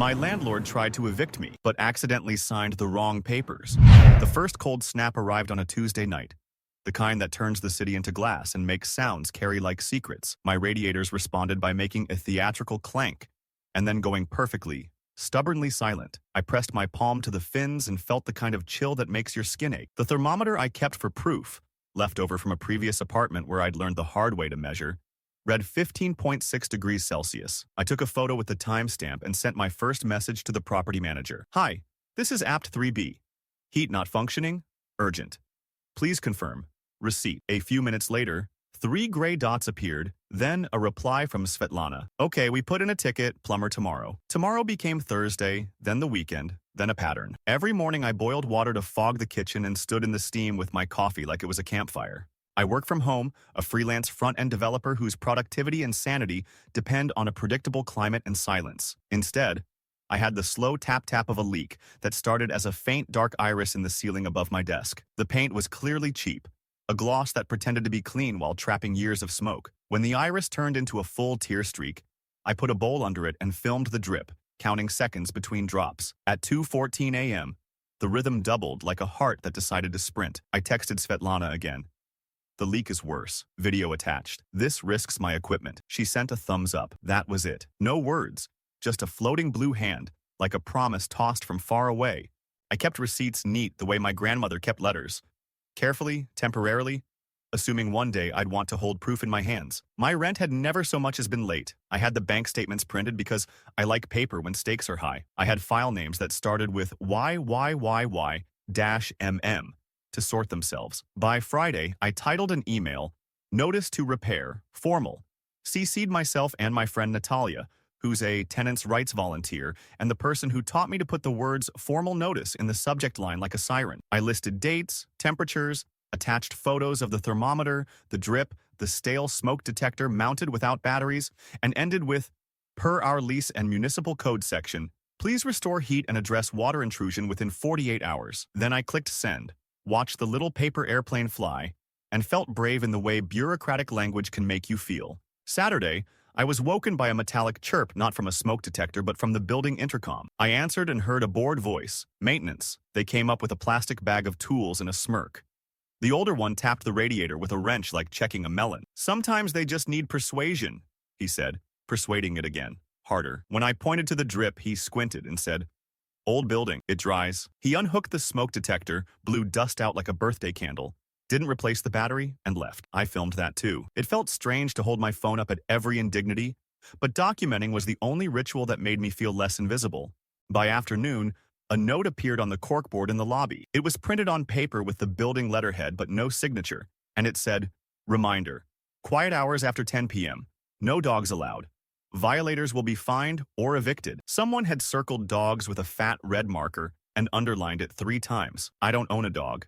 My landlord tried to evict me, but accidentally signed the wrong papers. The first cold snap arrived on a Tuesday night, the kind that turns the city into glass and makes sounds carry like secrets. My radiators responded by making a theatrical clank, and then going perfectly, stubbornly silent. I pressed my palm to the fins and felt the kind of chill that makes your skin ache. The thermometer I kept for proof, left over from a previous apartment where I'd learned the hard way to measure, read 15.6 degrees Celsius. I took a photo with the timestamp and sent my first message to the property manager. Hi, this is apt 3B. Heat not functioning? Urgent. Please confirm. Receipt. A few minutes later, 3 gray dots appeared, then a reply from Svetlana. Okay, we put in a ticket, plumber tomorrow. Tomorrow became Thursday, then the weekend, then a pattern. Every morning I boiled water to fog the kitchen and stood in the steam with my coffee like it was a campfire. I work from home, a freelance front-end developer whose productivity and sanity depend on a predictable climate and silence. Instead, I had the slow tap-tap of a leak that started as a faint dark iris in the ceiling above my desk. The paint was clearly cheap, a gloss that pretended to be clean while trapping years of smoke. When the iris turned into a full tear streak, I put a bowl under it and filmed the drip, counting seconds between drops. At 2:14 a.m., the rhythm doubled like a heart that decided to sprint. I texted Svetlana again. The leak is worse. Video attached. This risks my equipment. She sent a thumbs up. That was it. No words. Just a floating blue hand, like a promise tossed from far away. I kept receipts neat the way my grandmother kept letters. Carefully, temporarily, assuming one day I'd want to hold proof in my hands. My rent had never so much as been late. I had the bank statements printed because I like paper when stakes are high. I had file names that started with YYYY-MM to sort themselves. By Friday, I titled an email, Notice to Repair, Formal. CC'd myself and my friend Natalia, who's a tenants' rights volunteer and the person who taught me to put the words formal notice in the subject line like a siren. I listed dates, temperatures, attached photos of the thermometer, the drip, the stale smoke detector mounted without batteries, and ended with, per our lease and municipal code section, please restore heat and address water intrusion within 48 hours. Then I clicked send, watched the little paper airplane fly, and felt brave in the way bureaucratic language can make you feel. Saturday, I was woken by a metallic chirp not from a smoke detector but from the building intercom. I answered and heard a bored voice. Maintenance. They came up with a plastic bag of tools and a smirk. The older one tapped the radiator with a wrench like checking a melon. Sometimes they just need persuasion, he said, persuading it again, harder. When I pointed to the drip, he squinted and said, Old building, it dries. He unhooked the smoke detector, blew dust out like a birthday candle, didn't replace the battery, and left. I filmed that too. It felt strange to hold my phone up at every indignity, but documenting was the only ritual that made me feel less invisible. By afternoon, a note appeared on the corkboard in the lobby. It was printed on paper with the building letterhead but no signature, and it said, Reminder, quiet hours after 10 p.m., no dogs allowed. Violators will be fined or evicted. Someone had circled dogs with a fat red marker and underlined it 3 times. I don't own a dog.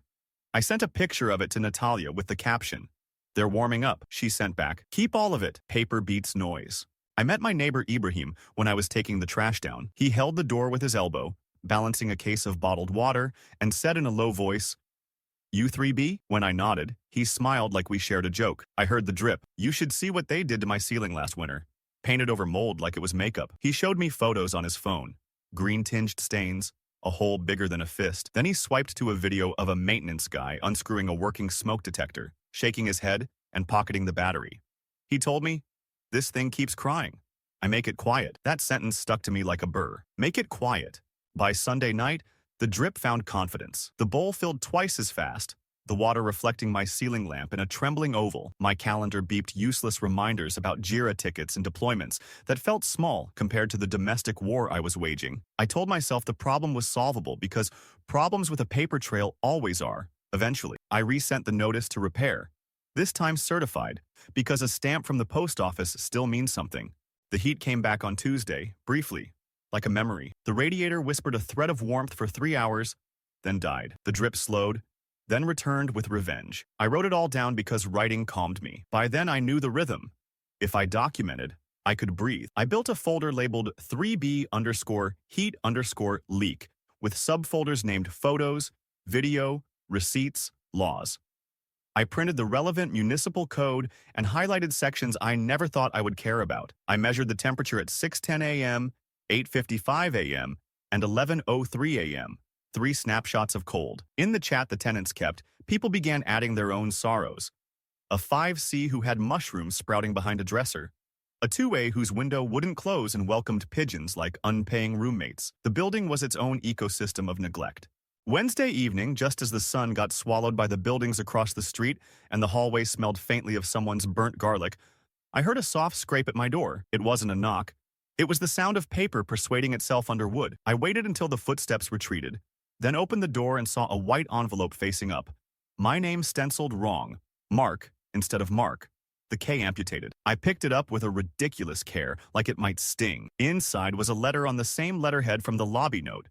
I sent a picture of it to Natalia with the caption, They're warming up. She sent back, Keep all of it. Paper beats noise. I met my neighbor Ibrahim when I was taking the trash down. He held the door with his elbow, balancing a case of bottled water, and said in a low voice, You 3B? When I nodded, he smiled like we shared a joke. I heard the drip. You should see what they did to my ceiling last winter. Painted over mold like it was makeup. He showed me photos on his phone. Green-tinged stains, a hole bigger than a fist. Then he swiped to a video of a maintenance guy unscrewing a working smoke detector, shaking his head, and pocketing the battery. He told me, This thing keeps crying. I make it quiet. That sentence stuck to me like a burr. Make it quiet. By Sunday night, the drip found confidence. The bowl filled twice as fast, the water reflecting my ceiling lamp in a trembling oval. My calendar beeped useless reminders about JIRA tickets and deployments that felt small compared to the domestic war I was waging. I told myself the problem was solvable because problems with a paper trail always are. Eventually, I resent the notice to repair, this time certified, because a stamp from the post office still means something. The heat came back on Tuesday, briefly, like a memory. The radiator whispered a thread of warmth for 3 hours, then died. The drip slowed, then returned with revenge. I wrote it all down because writing calmed me. By then I knew the rhythm. If I documented, I could breathe. I built a folder labeled 3B_heat_leak with subfolders named photos, video, receipts, laws. I printed the relevant municipal code and highlighted sections I never thought I would care about. I measured the temperature at 6:10 a.m., 8:55 a.m., and 11:03 a.m. 3 snapshots of cold. In the chat the tenants kept, people began adding their own sorrows. A 5C who had mushrooms sprouting behind a dresser. A 2A whose window wouldn't close and welcomed pigeons like unpaying roommates. The building was its own ecosystem of neglect. Wednesday evening, just as the sun got swallowed by the buildings across the street and the hallway smelled faintly of someone's burnt garlic, I heard a soft scrape at my door. It wasn't a knock. It was the sound of paper persuading itself under wood. I waited until the footsteps retreated, then opened the door and saw a white envelope facing up. My name stenciled wrong. Mark instead of Mark. The K amputated. I picked it up with a ridiculous care, like it might sting. Inside was a letter on the same letterhead from the lobby note,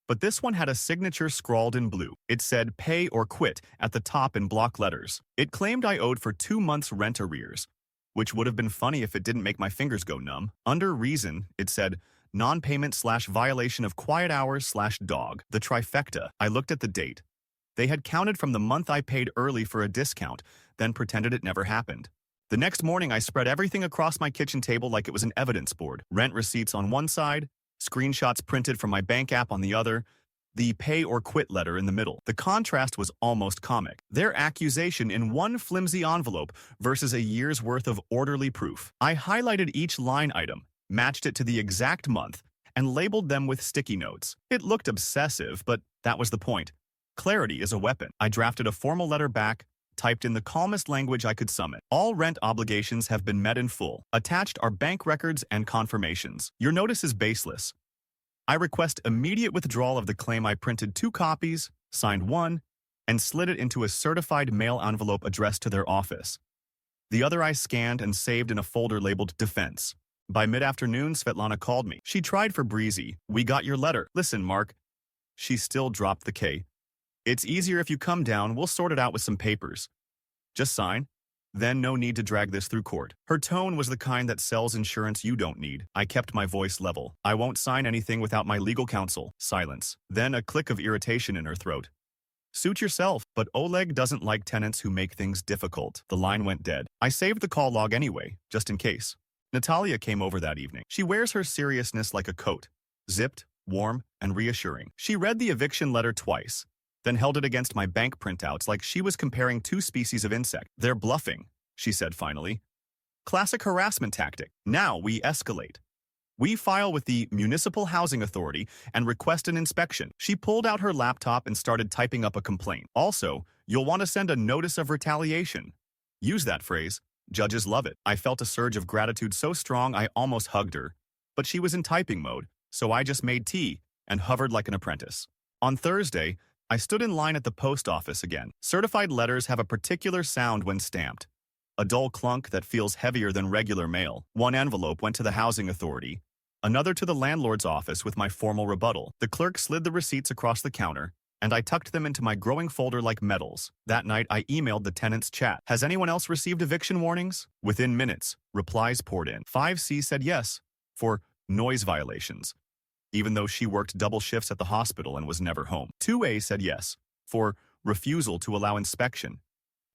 but this one had a signature scrawled in blue. It said pay or quit at the top in block letters. It claimed I owed for 2 months' rent arrears, which would have been funny if it didn't make my fingers go numb. Under reason, it said non-payment/violation of quiet hours/dog. The trifecta. I looked at the date. They had counted from the month I paid early for a discount, then pretended it never happened. The next morning, I spread everything across my kitchen table like it was an evidence board. Rent receipts on one side, screenshots printed from my bank app on the other, the pay or quit letter in the middle. The contrast was almost comic. Their accusation in one flimsy envelope versus a year's worth of orderly proof. I highlighted each line item, matched it to the exact month, and labeled them with sticky notes. It looked obsessive, but that was the point. Clarity is a weapon. I drafted a formal letter back, typed in the calmest language I could summon. All rent obligations have been met in full. Attached are bank records and confirmations. Your notice is baseless. I request immediate withdrawal of the claim. I printed 2 copies, signed one, and slid it into a certified mail envelope addressed to their office. The other I scanned and saved in a folder labeled Defense. By mid-afternoon, Svetlana called me. She tried for breezy. We got your letter. Listen, Mark. She still dropped the K. It's easier if you come down. We'll sort it out with some papers. Just sign. Then no need to drag this through court. Her tone was the kind that sells insurance you don't need. I kept my voice level. I won't sign anything without my legal counsel. Silence. Then a click of irritation in her throat. Suit yourself, but Oleg doesn't like tenants who make things difficult. The line went dead. I saved the call log anyway, just in case. Natalia came over that evening. She wears her seriousness like a coat. Zipped, warm, and reassuring. She read the eviction letter twice, then held it against my bank printouts like she was comparing 2 species of insect. They're bluffing, she said finally. Classic harassment tactic. Now we escalate. We file with the Municipal Housing Authority and request an inspection. She pulled out her laptop and started typing up a complaint. Also, you'll want to send a notice of retaliation. Use that phrase. Judges love it. I felt a surge of gratitude so strong I almost hugged her. But she was in typing mode, so I just made tea and hovered like an apprentice. On Thursday, I stood in line at the post office again. Certified letters have a particular sound when stamped. A dull clunk that feels heavier than regular mail. One envelope went to the housing authority, another to the landlord's office with my formal rebuttal. The clerk slid the receipts across the counter, and I tucked them into my growing folder like medals. That night, I emailed the tenants' chat. Has anyone else received eviction warnings? Within minutes, replies poured in. 5C said yes, for noise violations, even though she worked double shifts at the hospital and was never home. 2A said yes, for refusal to allow inspection,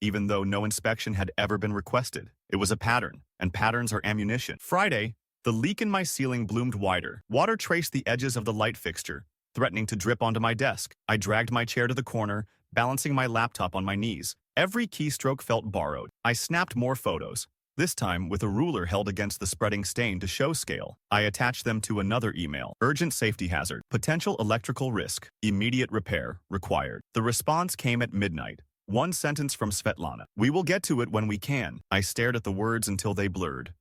even though no inspection had ever been requested. It was a pattern, and patterns are ammunition. Friday, the leak in my ceiling bloomed wider. Water traced the edges of the light fixture, threatening to drip onto my desk. I dragged my chair to the corner, balancing my laptop on my knees. Every keystroke felt borrowed. I snapped more photos, this time with a ruler held against the spreading stain to show scale. I attached them to another email. Urgent safety hazard. Potential electrical risk. Immediate repair required. The response came at midnight. One sentence from Svetlana. We will get to it when we can. I stared at the words until they blurred.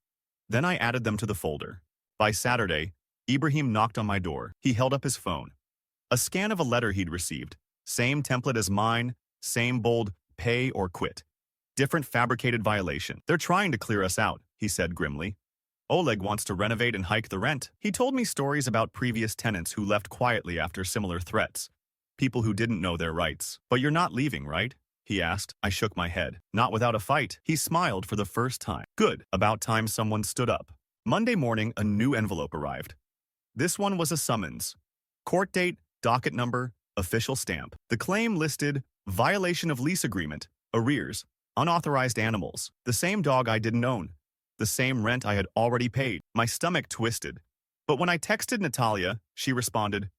Then I added them to the folder. By Saturday, Ibrahim knocked on my door. He held up his phone. A scan of a letter he'd received. Same template as mine, same bold, pay or quit. Different fabricated violation. They're trying to clear us out, he said grimly. Oleg wants to renovate and hike the rent. He told me stories about previous tenants who left quietly after similar threats. People who didn't know their rights. But you're not leaving, right? He asked. I shook my head. Not without a fight. He smiled for the first time. Good. About time someone stood up. Monday morning, a new envelope arrived. This one was a summons. Court date, docket number, official stamp. The claim listed violation of lease agreement, arrears, unauthorized animals, the same dog I didn't own, the same rent I had already paid. My stomach twisted. But when I texted Natalia, she responded,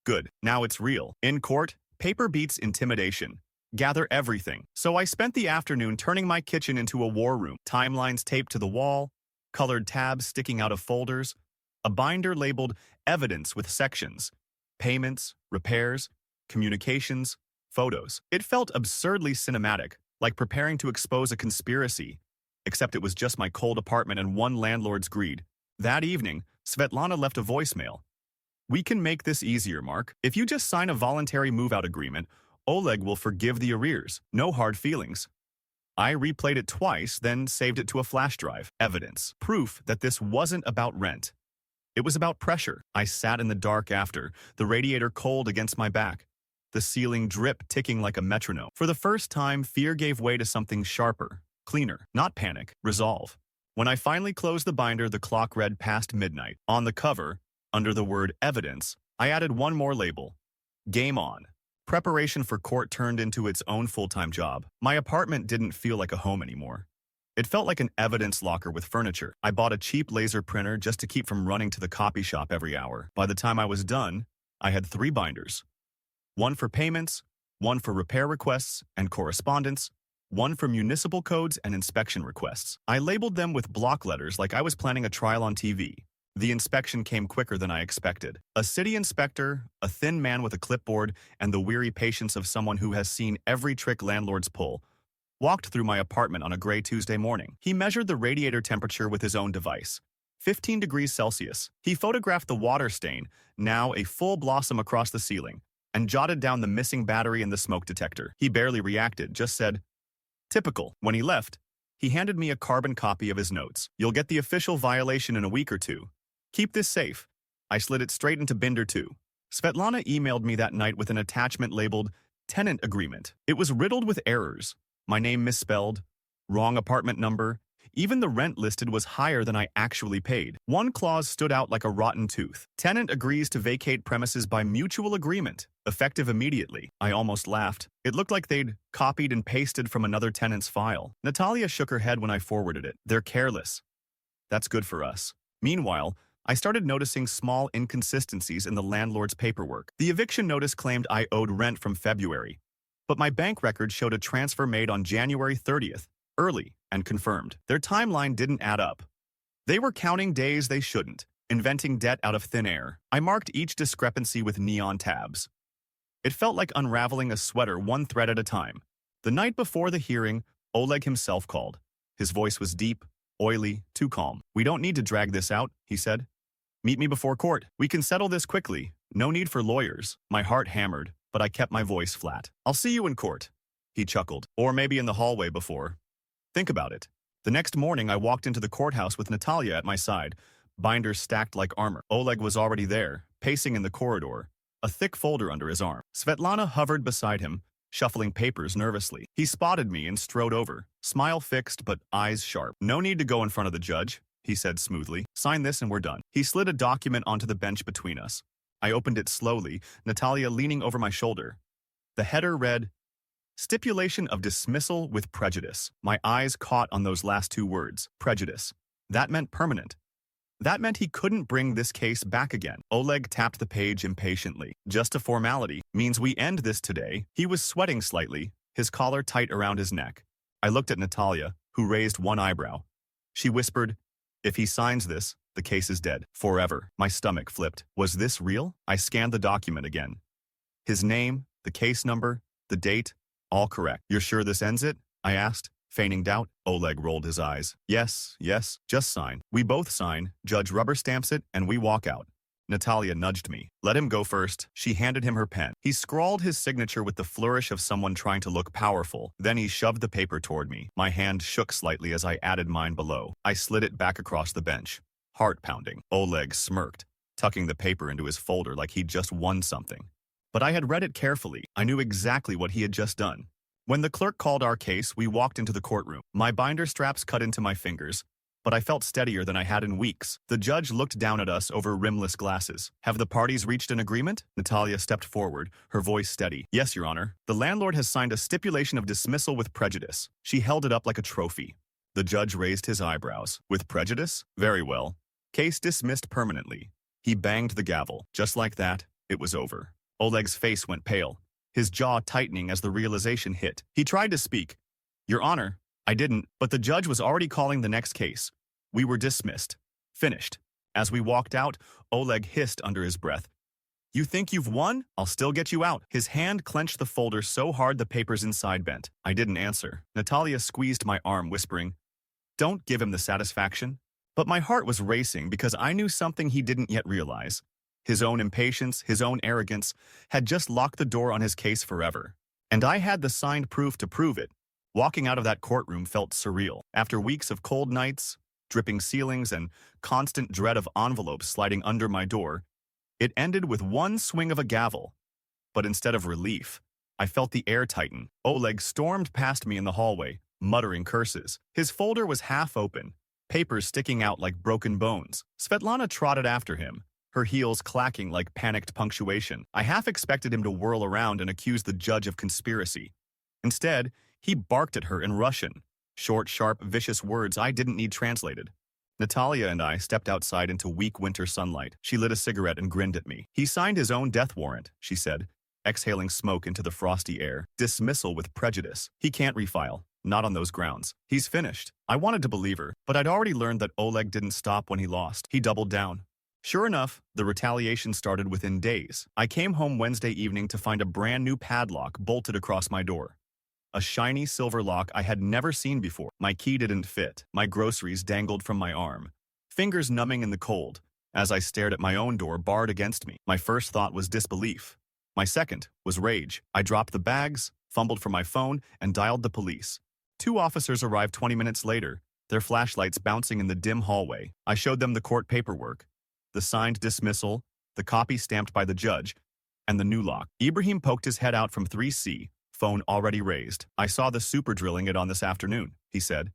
"Good, now it's real." In court, paper beats intimidation. Gather everything. So I spent the afternoon turning my kitchen into a war room. Timelines taped to the wall, colored tabs sticking out of folders, a binder labeled evidence with sections, payments, repairs, communications, photos. It felt absurdly cinematic, like preparing to expose a conspiracy, except it was just my cold apartment and one landlord's greed. That evening, Svetlana left a voicemail. "We can make this easier, Mark. If you just sign a voluntary move-out agreement, Oleg will forgive the arrears. No hard feelings." I replayed it twice, then saved it to a flash drive. Evidence. Proof that this wasn't about rent. It was about pressure. I sat in the dark after, the radiator cold against my back, the ceiling drip ticking like a metronome. For the first time, fear gave way to something sharper, cleaner. Not panic, resolve. When I finally closed the binder, the clock read past midnight. On the cover, under the word evidence, I added one more label. Game on. Preparation for court turned into its own full-time job. My apartment didn't feel like a home anymore. It felt like an evidence locker with furniture. I bought a cheap laser printer just to keep from running to the copy shop every hour. By the time I was done, I had 3 binders. One for payments, one for repair requests and correspondence, one for municipal codes and inspection requests. I labeled them with block letters like I was planning a trial on TV. The inspection came quicker than I expected. A city inspector, a thin man with a clipboard, and the weary patience of someone who has seen every trick landlords pull, walked through my apartment on a gray Tuesday morning. He measured the radiator temperature with his own device, 15 degrees Celsius. He photographed the water stain, now a full blossom across the ceiling, and jotted down the missing battery in the smoke detector. He barely reacted, just said, "Typical." When he left, he handed me a carbon copy of his notes. "You'll get the official violation in a week or 2. Keep this safe." I slid it straight into Binder 2. Svetlana emailed me that night with an attachment labeled Tenant Agreement. It was riddled with errors. My name misspelled, wrong apartment number, even the rent listed was higher than I actually paid. One clause stood out like a rotten tooth. Tenant agrees to vacate premises by mutual agreement, effective immediately. I almost laughed. It looked like they'd copied and pasted from another tenant's file. Natalia shook her head when I forwarded it. "They're careless." "That's good for us." Meanwhile, I started noticing small inconsistencies in the landlord's paperwork. The eviction notice claimed I owed rent from February, but my bank record showed a transfer made on January 30th, early and confirmed. Their timeline didn't add up. They were counting days they shouldn't, inventing debt out of thin air. I marked each discrepancy with neon tabs. It felt like unraveling a sweater one thread at a time. The night before the hearing, Oleg himself called. His voice was deep, oily, too calm. "We don't need to drag this out," he said. "Meet me before court. We can settle this quickly. No need for lawyers." My heart hammered, but I kept my voice flat. "I'll see you in court," he chuckled. "Or maybe in the hallway before. Think about it." The next morning, I walked into the courthouse with Natalia at my side, binders stacked like armor. Oleg was already there, pacing in the corridor, a thick folder under his arm. Svetlana hovered beside him, shuffling papers nervously. He spotted me and strode over, smile fixed but eyes sharp. "No need to go in front of the judge," he said smoothly. "Sign this and we're done." He slid a document onto the bench between us. I opened it slowly, Natalia leaning over my shoulder. The header read, "Stipulation of dismissal with prejudice." My eyes caught on those last 2 words, prejudice. That meant permanent. That meant he couldn't bring this case back again. Oleg tapped the page impatiently. "Just a formality. Means we end this today." He was sweating slightly, his collar tight around his neck. I looked at Natalia, who raised one eyebrow. She whispered, "If he signs this, the case is dead. Forever." My stomach flipped. Was this real? I scanned the document again. His name, the case number, the date, all correct. "You're sure this ends it?" I asked, feigning doubt. Oleg rolled his eyes. Yes, just sign." We both sign, judge rubber stamps it, and we walk out. Natalia nudged me. "Let him go first." She handed him her pen. He scrawled his signature with the flourish of someone trying to look powerful. Then he shoved the paper toward me. My hand shook slightly as I added mine below. I slid it back across the bench, heart pounding. Oleg smirked, tucking the paper into his folder like he'd just won something. But I had read it carefully. I knew exactly what he had just done. When the clerk called our case, we walked into the courtroom. My binder straps cut into my fingers, but I felt steadier than I had in weeks. The judge looked down at us over rimless glasses. "Have the parties reached an agreement?" Natalia stepped forward, her voice steady. "Yes, Your Honor. The landlord has signed a stipulation of dismissal with prejudice." She held it up like a trophy. The judge raised his eyebrows. "With prejudice? Very well. Case dismissed permanently. He banged the gavel. Just like that, it was over. Oleg's face went pale, his jaw tightening as the realization hit. He tried to speak. Your Honor, I didn't, but the judge was already calling the next case. We were dismissed. Finished. As we walked out, Oleg hissed under his breath. You think you've won? I'll still get you out. His hand clenched the folder so hard the papers inside bent. I didn't answer. Natalia squeezed my arm, whispering, Don't give him the satisfaction. But my heart was racing because I knew something he didn't yet realize. His own impatience, his own arrogance, had just locked the door on his case forever. And I had the signed proof to prove it. Walking out of that courtroom felt surreal. After weeks of cold nights, dripping ceilings, and constant dread of envelopes sliding under my door, it ended with one swing of a gavel. But instead of relief, I felt the air tighten. Oleg stormed past me in the hallway, muttering curses. His folder was half open, papers sticking out like broken bones. Svetlana trotted after him, her heels clacking like panicked punctuation. I half expected him to whirl around and accuse the judge of conspiracy. Instead, he barked at her in Russian, short, sharp, vicious words I didn't need translated. Natalia and I stepped outside into weak winter sunlight. She lit a cigarette and grinned at me. He signed his own death warrant, she said, exhaling smoke into the frosty air. Dismissal with prejudice. He can't refile. Not on those grounds. He's finished. I wanted to believe her, but I'd already learned that Oleg didn't stop when he lost. He doubled down. Sure enough, the retaliation started within days. I came home Wednesday evening to find a brand new padlock bolted across my door. A shiny silver lock I had never seen before. My key didn't fit. My groceries dangled from my arm, fingers numbing in the cold, as I stared at my own door barred against me. My first thought was disbelief. My second was rage. I dropped the bags, fumbled for my phone, and dialed the police. 2 officers arrived 20 minutes later, their flashlights bouncing in the dim hallway. I showed them the court paperwork, the signed dismissal, the copy stamped by the judge, and the new lock. Ibrahim poked his head out from 3C, phone already raised. I saw the super drilling it on this afternoon, he said.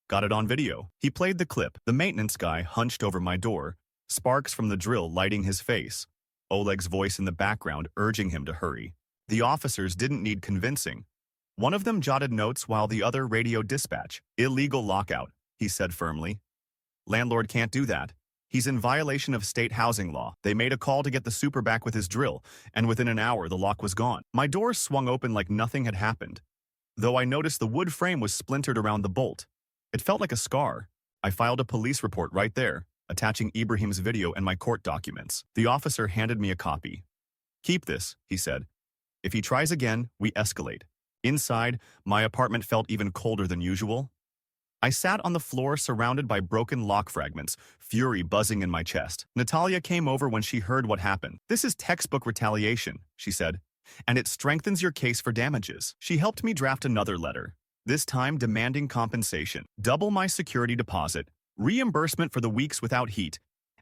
Got it on video. He played the clip. The maintenance guy hunched over my door, sparks from the drill lighting his face. Oleg's voice in the background urging him to hurry. The officers didn't need convincing. One of them jotted notes while the other radioed dispatch. Illegal lockout, he said firmly. Landlord can't do that. He's in violation of state housing law. They made a call to get the super back with his drill, and within an hour the lock was gone. My door swung open like nothing had happened, though I noticed the wood frame was splintered around the bolt. It felt like a scar. I filed a police report right there, attaching Ibrahim's video and my court documents. The officer handed me a copy. Keep this, he said. If he tries again, we escalate. Inside, my apartment felt even colder than usual. I sat on the floor surrounded by broken lock fragments, fury buzzing in my chest. Natalia came over when she heard what happened. This is textbook retaliation, she said, and it strengthens your case for damages. She helped me draft another letter, this time demanding compensation, double my security deposit, reimbursement for the weeks without heat,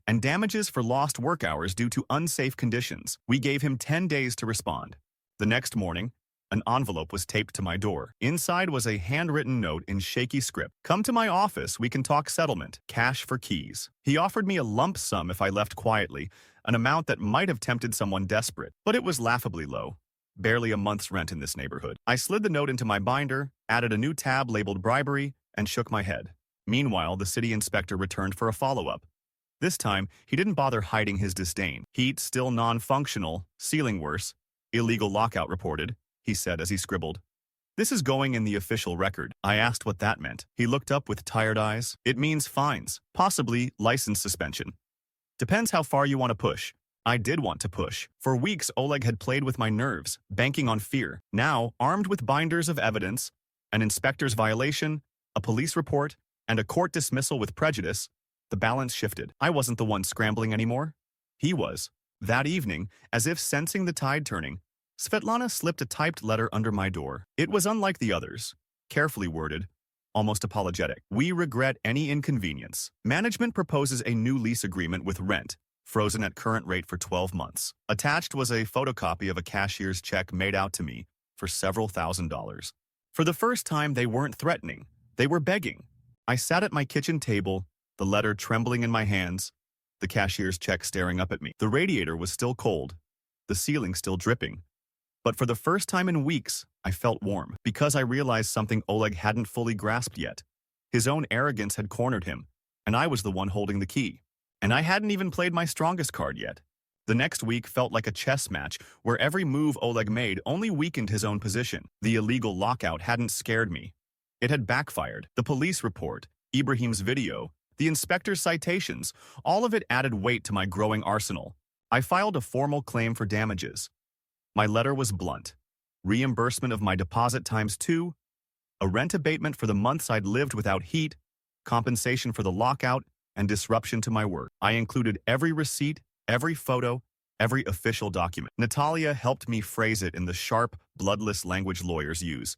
and damages for lost work hours due to unsafe conditions. We gave him 10 days to respond. The next morning, an envelope was taped to my door. Inside was a handwritten note in shaky script. Come to my office, we can talk settlement. Cash for keys. He offered me a lump sum if I left quietly, an amount that might have tempted someone desperate, but it was laughably low. Barely a month's rent in this neighborhood. I slid the note into my binder, added a new tab labeled bribery, and shook my head. Meanwhile, the city inspector returned for a follow-up. This time, he didn't bother hiding his disdain. Heat still non-functional, ceiling worse, illegal lockout reported, he said as he scribbled. This is going in the official record. I asked what that meant. He looked up with tired eyes. It means fines, possibly license suspension. Depends how far you want to push. I did want to push. For weeks, Oleg had played with my nerves, banking on fear. Now, armed with binders of evidence, an inspector's violation, a police report, and a court dismissal with prejudice, the balance shifted. I wasn't the one scrambling anymore. He was. That evening, as if sensing the tide turning, Svetlana slipped a typed letter under my door. It was unlike the others, carefully worded, almost apologetic. We regret any inconvenience. Management proposes a new lease agreement with rent, frozen at current rate for 12 months. Attached was a photocopy of a cashier's check made out to me for several $1,000s. For the first time, they weren't threatening. They were begging. I sat at my kitchen table, the letter trembling in my hands, the cashier's check staring up at me. The radiator was still cold, the ceiling still dripping. But for the first time in weeks, I felt warm, because I realized something Oleg hadn't fully grasped yet. His own arrogance had cornered him, and I was the one holding the key. And I hadn't even played my strongest card yet. The next week felt like a chess match where every move Oleg made only weakened his own position. The illegal lockout hadn't scared me. It had backfired. The police report, Ibrahim's video, the inspector's citations, all of it added weight to my growing arsenal. I filed a formal claim for damages. My letter was blunt. Reimbursement of my deposit times 2, a rent abatement for the months I'd lived without heat, compensation for the lockout, and disruption to my work. I included every receipt, every photo, every official document. Natalia helped me phrase it in the sharp, bloodless language lawyers use.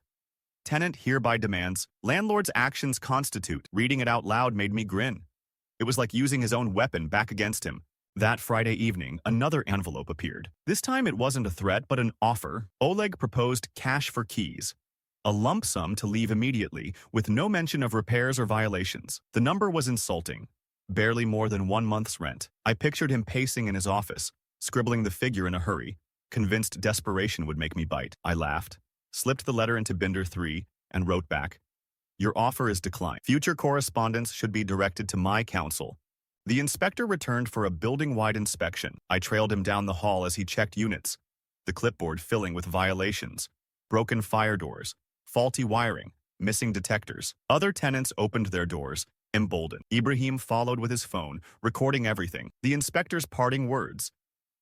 Tenant hereby demands, landlord's actions constitute. Reading it out loud made me grin. It was like using his own weapon back against him. That Friday evening, another envelope appeared. This time it wasn't a threat, but an offer. Oleg proposed cash for keys. A lump sum to leave immediately, with no mention of repairs or violations. The number was insulting. Barely more than 1 month's rent. I pictured him pacing in his office, scribbling the figure in a hurry, convinced desperation would make me bite. I laughed, slipped the letter into binder 3, and wrote back, "Your offer is declined. Future correspondence should be directed to my counsel." The inspector returned for a building-wide inspection. I trailed him down the hall as he checked units, the clipboard filling with violations, broken fire doors, faulty wiring, missing detectors. Other tenants opened their doors, emboldened. Ibrahim followed with his phone, recording everything. The inspector's parting words.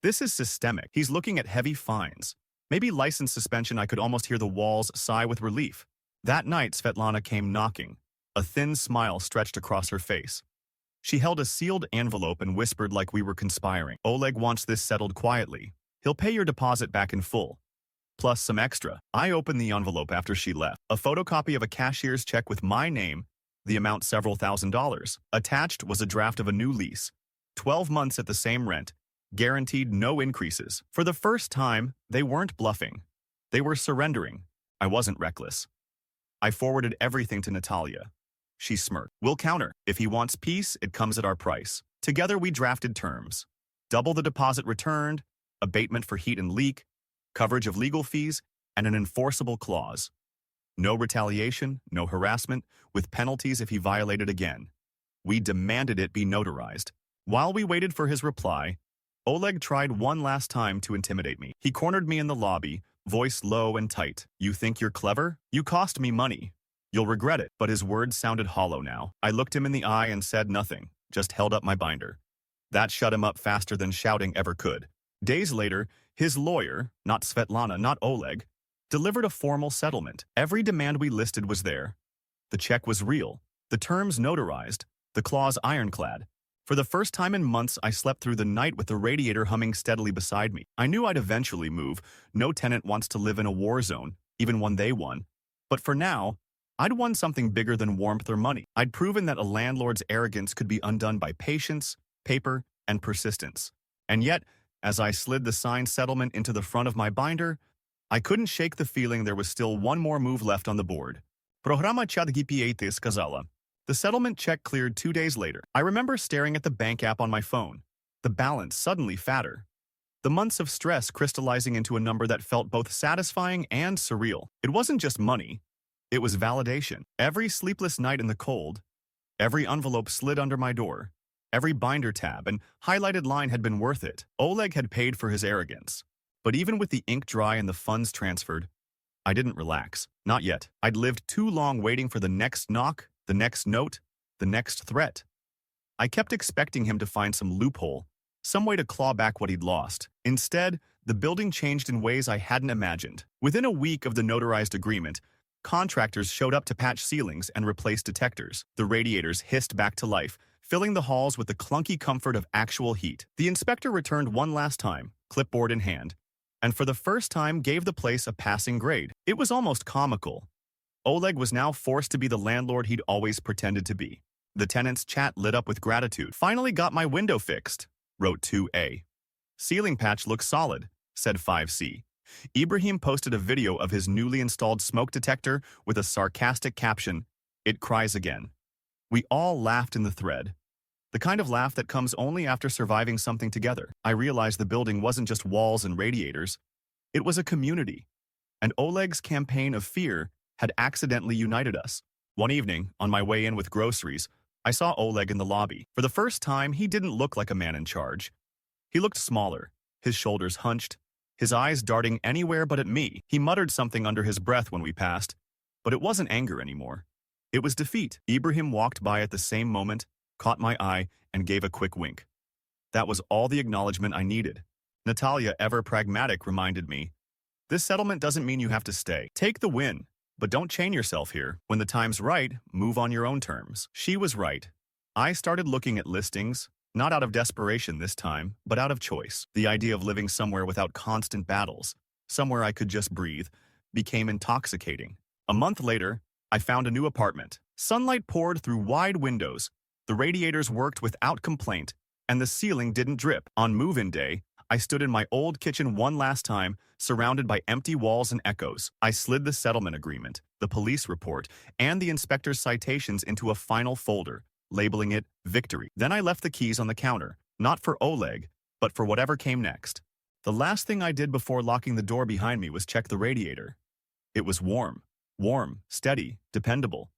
"This is systemic. He's looking at heavy fines. Maybe license suspension." I could almost hear the walls sigh with relief. That night, Svetlana came knocking. A thin smile stretched across her face. She held a sealed envelope and whispered like we were conspiring. "Oleg wants this settled quietly. He'll pay your deposit back in full, plus some extra." I opened the envelope after she left. A photocopy of a cashier's check with my name, the amount several $1,000s. Attached was a draft of a new lease. 12 months at the same rent, guaranteed no increases. For the first time, they weren't bluffing. They were surrendering. I wasn't reckless. I forwarded everything to Natalia. She smirked. "We'll counter. If he wants peace, it comes at our price." Together we drafted terms. Double the deposit returned, abatement for heat and leak, coverage of legal fees, and an enforceable clause. No retaliation, no harassment, with penalties if he violated again. We demanded it be notarized. While we waited for his reply, Oleg tried one last time to intimidate me. He cornered me in the lobby, voice low and tight. "You think you're clever? You cost me money. You'll regret it." But his words sounded hollow now. I looked him in the eye and said nothing, just held up my binder. That shut him up faster than shouting ever could. Days later, his lawyer, not Svetlana, not Oleg, delivered a formal settlement. Every demand we listed was there. The check was real, the terms notarized, the clause ironclad. For the first time in months, I slept through the night with the radiator humming steadily beside me. I knew I'd eventually move. No tenant wants to live in a war zone, even one they won. But for now, I'd won something bigger than warmth or money. I'd proven that a landlord's arrogance could be undone by patience, paper, and persistence. And yet, as I slid the signed settlement into the front of my binder, I couldn't shake the feeling there was still one more move left on the board. Programa ChatGPT сказала. The settlement check cleared 2 days later. I remember staring at the bank app on my phone, the balance suddenly fatter. The months of stress crystallizing into a number that felt both satisfying and surreal. It wasn't just money. It was validation. Every sleepless night in the cold, every envelope slid under my door, every binder tab and highlighted line had been worth it. Oleg had paid for his arrogance. But even with the ink dry and the funds transferred, I didn't relax. Not yet. I'd lived too long waiting for the next knock, the next note, the next threat. I kept expecting him to find some loophole, some way to claw back what he'd lost. Instead, the building changed in ways I hadn't imagined. Within a week of the notarized agreement, contractors showed up to patch ceilings and replace detectors. The radiators hissed back to life, filling the halls with the clunky comfort of actual heat. The inspector returned one last time, clipboard in hand, and for the first time gave the place a passing grade. It was almost comical. Oleg was now forced to be the landlord he'd always pretended to be. The tenant's chat lit up with gratitude. "Finally got my window fixed," wrote 2A. "Ceiling patch looks solid," said 5C. Ibrahim posted a video of his newly installed smoke detector with a sarcastic caption, "It cries again." We all laughed in the thread. The kind of laugh that comes only after surviving something together. I realized the building wasn't just walls and radiators. It was a community. And Oleg's campaign of fear had accidentally united us. One evening, on my way in with groceries, I saw Oleg in the lobby. For the first time, he didn't look like a man in charge. He looked smaller, his shoulders hunched, his eyes darting anywhere but at me. He muttered something under his breath when we passed, but it wasn't anger anymore. It was defeat. Ibrahim walked by at the same moment, caught my eye, and gave a quick wink. That was all the acknowledgement I needed. Natalia, ever pragmatic, reminded me, "This settlement doesn't mean you have to stay. Take the win, but don't chain yourself here. When the time's right, move on your own terms." She was right. I started looking at listings, not out of desperation this time, but out of choice. The idea of living somewhere without constant battles, somewhere I could just breathe, became intoxicating. A month later, I found a new apartment. Sunlight poured through wide windows, the radiators worked without complaint, and the ceiling didn't drip. On move-in day, I stood in my old kitchen one last time, surrounded by empty walls and echoes. I slid the settlement agreement, the police report, and the inspector's citations into a final folder, labeling it Victory. Then I left the keys on the counter, not for Oleg, but for whatever came next. The last thing I did before locking the door behind me was check the radiator. It was warm. Warm, steady, dependable.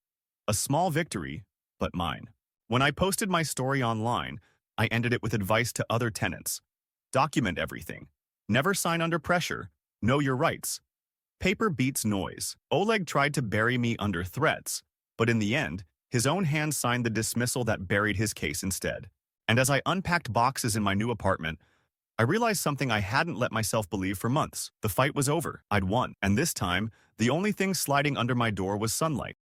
A small victory, but mine. When I posted my story online, I ended it with advice to other tenants. Document everything. Never sign under pressure. Know your rights. Paper beats noise. Oleg tried to bury me under threats, but in the end, his own hand signed the dismissal that buried his case instead. And as I unpacked boxes in my new apartment, I realized something I hadn't let myself believe for months. The fight was over. I'd won. And this time, the only thing sliding under my door was sunlight.